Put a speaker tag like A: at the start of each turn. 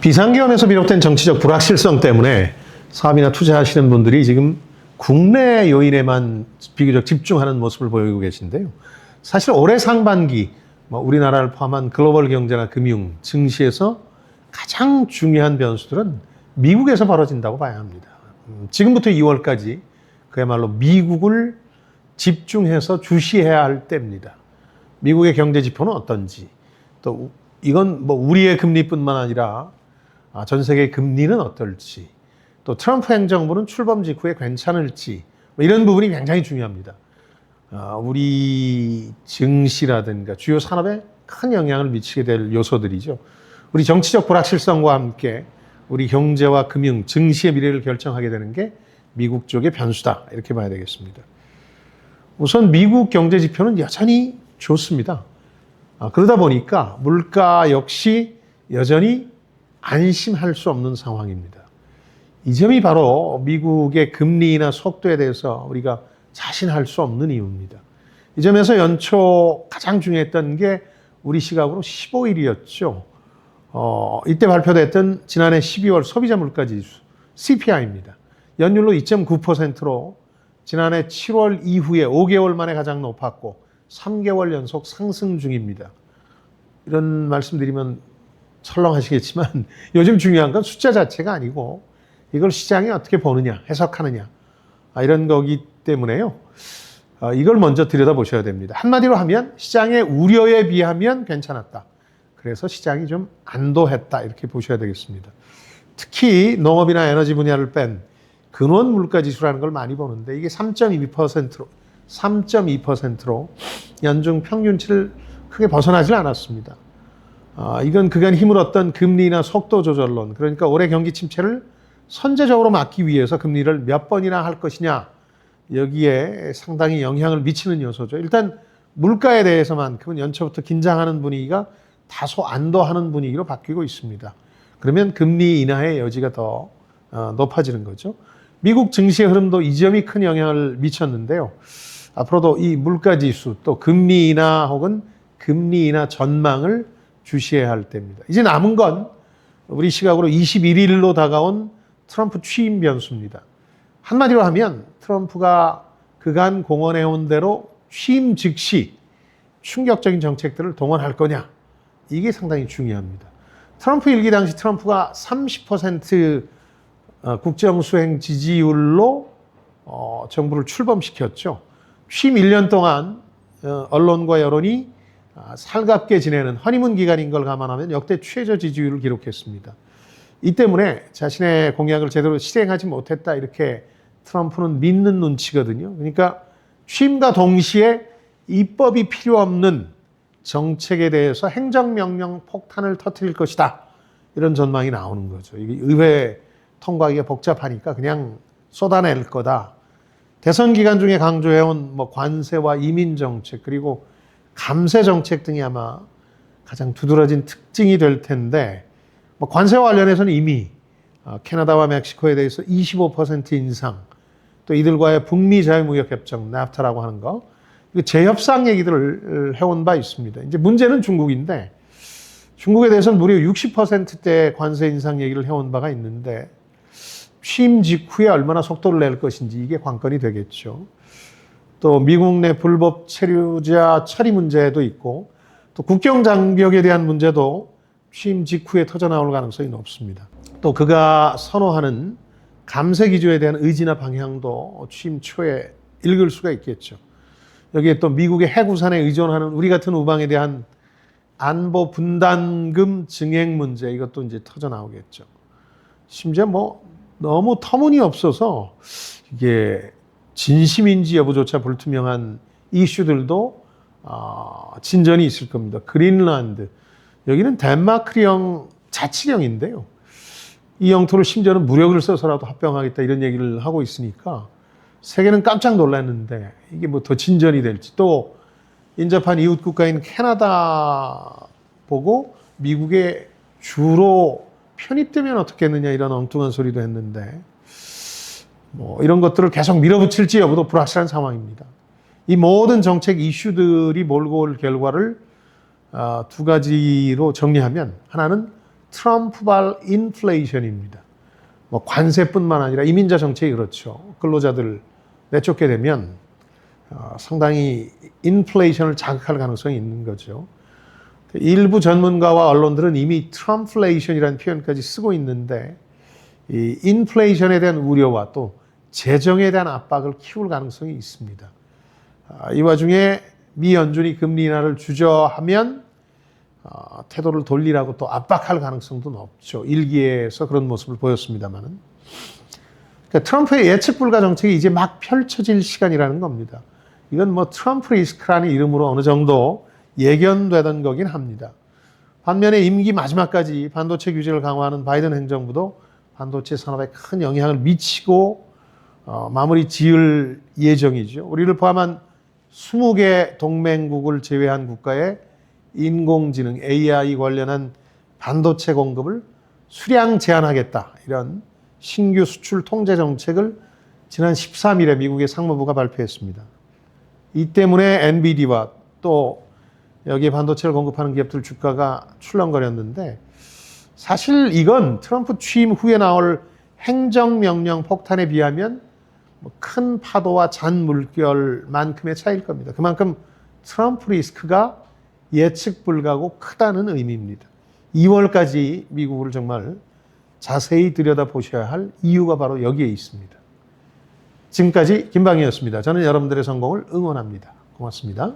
A: 비상계엄에서 비롯된 정치적 불확실성 때문에 사업이나 투자하시는 분들이 지금 국내 요인에만 비교적 집중하는 모습을 보이고 계신데요. 사실 올해 상반기 우리나라를 포함한 글로벌 경제나 금융, 증시에서 가장 중요한 변수들은 미국에서 벌어진다고 봐야 합니다. 지금부터 2월까지 그야말로 미국을 집중해서 주시해야 할 때입니다. 미국의 경제 지표는 어떤지, 또 이건 우리의 금리뿐만 아니라 전 세계 금리는 어떨지, 또 트럼프 행정부는 출범 직후에 괜찮을지, 이런 부분이 굉장히 중요합니다. 우리 증시라든가 주요 산업에 큰 영향을 미치게 될 요소들이죠. 우리 정치적 불확실성과 함께 우리 경제와 금융, 증시의 미래를 결정하게 되는 게 미국 쪽의 변수다, 이렇게 봐야 되겠습니다. 우선 미국 경제 지표는 여전히 좋습니다. 그러다 보니까 물가 역시 여전히 안심할 수 없는 상황입니다. 이 점이 바로 미국의 금리나 속도에 대해서 우리가 자신할 수 없는 이유입니다. 이 점에서 연초 가장 중요했던 게 우리 시각으로 15일이었죠. 이때 발표됐던 지난해 12월 소비자 물가지수 CPI입니다. 연율로 2.9%로 지난해 7월 이후에 5개월 만에 가장 높았고 3개월 연속 상승 중입니다. 이런 말씀드리면 철렁하시겠지만 요즘 중요한 건 숫자 자체가 아니고 이걸 시장이 어떻게 보느냐, 해석하느냐, 이런 거기 때문에요. 이걸 먼저 들여다보셔야 됩니다. 한마디로 하면 시장의 우려에 비하면 괜찮았다. 그래서 시장이 좀 안도했다, 이렇게 보셔야 되겠습니다. 특히 농업이나 에너지 분야를 뺀 근원 물가 지수라는 걸 많이 보는데 이게 3.2%로 연중 평균치를 크게 벗어나질 않았습니다. 이건 그간 힘을 얻던 금리나 속도 조절론, 그러니까 올해 경기 침체를 선제적으로 막기 위해서 금리를 몇 번이나 할 것이냐, 여기에 상당히 영향을 미치는 요소죠. 일단 물가에 대해서만큼은 연초부터 긴장하는 분위기가 다소 안도하는 분위기로 바뀌고 있습니다. 그러면 금리 인하의 여지가 더 높아지는 거죠. 미국 증시의 흐름도 이 점이 큰 영향을 미쳤는데요. 앞으로도 이 물가지수, 또 금리 인하 혹은 금리 인하 전망을 주시해야 할 때입니다. 이제 남은 건 우리 시각으로 21일로 다가온 트럼프 취임 변수입니다. 한마디로 하면 트럼프가 그간 공언해온 대로 취임 즉시 충격적인 정책들을 동원할 거냐, 이게 상당히 중요합니다. 트럼프 일기 당시 트럼프가 30% 국정수행 지지율로 정부를 출범시켰죠. 취임 1년 동안 언론과 여론이 살갑게 지내는 허니문 기간인 걸 감안하면 역대 최저 지지율을 기록했습니다. 이 때문에 자신의 공약을 제대로 실행하지 못했다, 이렇게 트럼프는 믿는 눈치거든요. 그러니까 취임과 동시에 입법이 필요 없는 정책에 대해서 행정명령 폭탄을 터뜨릴 것이다, 이런 전망이 나오는 거죠. 이게 의회 통과하기가 복잡하니까 그냥 쏟아낼 거다. 대선 기간 중에 강조해온 관세와 이민 정책, 그리고 감세 정책 등이 아마 가장 두드러진 특징이 될 텐데, 관세와 관련해서는 이미 캐나다와 멕시코에 대해서 25% 인상, 또 이들과의 북미 자유무역협정, 납타라고 하는 거, 재협상 얘기들을 해온 바 있습니다. 이제 문제는 중국인데, 중국에 대해서는 무려 60%대 관세 인상 얘기를 해온 바가 있는데, 취임 직후에 얼마나 속도를 낼 것인지 이게 관건이 되겠죠. 또 미국 내 불법 체류자 처리 문제도 있고, 또 국경 장벽에 대한 문제도 취임 직후에 터져나올 가능성이 높습니다. 또 그가 선호하는 감세 기조에 대한 의지나 방향도 취임 초에 읽을 수가 있겠죠. 여기에 또 미국의 해구산에 의존하는 우리 같은 우방에 대한 안보 분담금 증액 문제, 이것도 이제 터져 나오겠죠. 심지어 너무 터무니없어서 이게 진심인지 여부조차 불투명한 이슈들도 진전이 있을 겁니다. 그린란드, 여기는 덴마크령 자치령인데요. 이 영토를 심지어는 무력을 써서라도 합병하겠다, 이런 얘기를 하고 있으니까 세계는 깜짝 놀랐는데 이게 더 진전이 될지, 또 인접한 이웃 국가인 캐나다 보고 미국에 주로 편입되면 어떻겠느냐, 이런 엉뚱한 소리도 했는데 이런 것들을 계속 밀어붙일지 여부도 불확실한 상황입니다. 이 모든 정책 이슈들이 몰고 올 결과를 두 가지로 정리하면, 하나는 트럼프발 인플레이션입니다. 뭐 관세뿐만 아니라 이민자 정책이 그렇죠. 근로자들 내쫓게 되면 상당히 인플레이션을 자극할 가능성이 있는 거죠. 일부 전문가와 언론들은 이미 트럼플레이션이라는 표현까지 쓰고 있는데 이 인플레이션에 대한 우려와 또 재정에 대한 압박을 키울 가능성이 있습니다. 이 와중에 미 연준이 금리 인하를 주저하면 태도를 돌리라고 또 압박할 가능성도 높죠. 일기에서 그런 모습을 보였습니다만은. 그러니까 트럼프의 예측 불가 정책이 이제 막 펼쳐질 시간이라는 겁니다. 이건 뭐 트럼프 리스크라는 이름으로 어느 정도 예견되던 거긴 합니다. 반면에 임기 마지막까지 반도체 규제를 강화하는 바이든 행정부도 반도체 산업에 큰 영향을 미치고 마무리 지을 예정이죠. 우리를 포함한 20개 동맹국을 제외한 국가에 인공지능 AI 관련한 반도체 공급을 수량 제한하겠다. 이런 신규 수출 통제 정책을 지난 13일에 미국의 상무부가 발표했습니다. 이 때문에 엔비디아와 또 여기에 반도체를 공급하는 기업들 주가가 출렁거렸는데 사실 이건 트럼프 취임 후에 나올 행정명령 폭탄에 비하면 큰 파도와 잔 물결만큼의 차이일 겁니다. 그만큼 트럼프 리스크가 예측 불가고 크다는 의미입니다. 2월까지 미국을 정말 자세히 들여다보셔야 할 이유가 바로 여기에 있습니다. 지금까지 김방희였습니다. 저는 여러분들의 성공을 응원합니다. 고맙습니다.